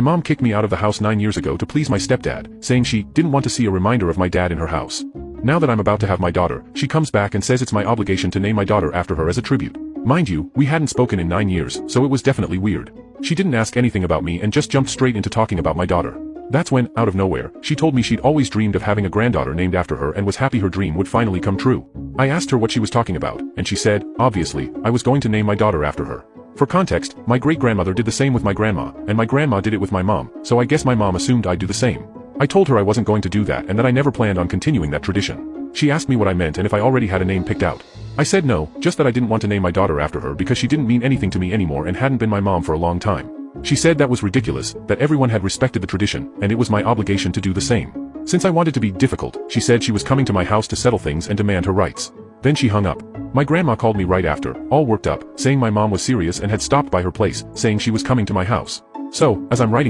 My mom kicked me out of the house 9 years ago to please my stepdad, saying she didn't want to see a reminder of my dad in her house. Now that I'm about to have my daughter, she comes back and says it's my obligation to name my daughter after her as a tribute. Mind you, we hadn't spoken in 9 years, so it was definitely weird. She didn't ask anything about me and just jumped straight into talking about my daughter. That's when, out of nowhere, she told me she'd always dreamed of having a granddaughter named after her and was happy her dream would finally come true. I asked her what she was talking about, and she said, obviously, I was going to name my daughter after her. For context, my great-grandmother did the same with my grandma, and my grandma did it with my mom, so I guess my mom assumed I'd do the same. I told her I wasn't going to do that and that I never planned on continuing that tradition. She asked me what I meant and if I already had a name picked out. I said no, just that I didn't want to name my daughter after her because she didn't mean anything to me anymore and hadn't been my mom for a long time. She said that was ridiculous, that everyone had respected the tradition, and it was my obligation to do the same. Since I wanted to be difficult, she said she was coming to my house to settle things and demand her rights. Then she hung up. My grandma called me right after, all worked up, saying my mom was serious and had stopped by her place, saying she was coming to my house. So, as I'm writing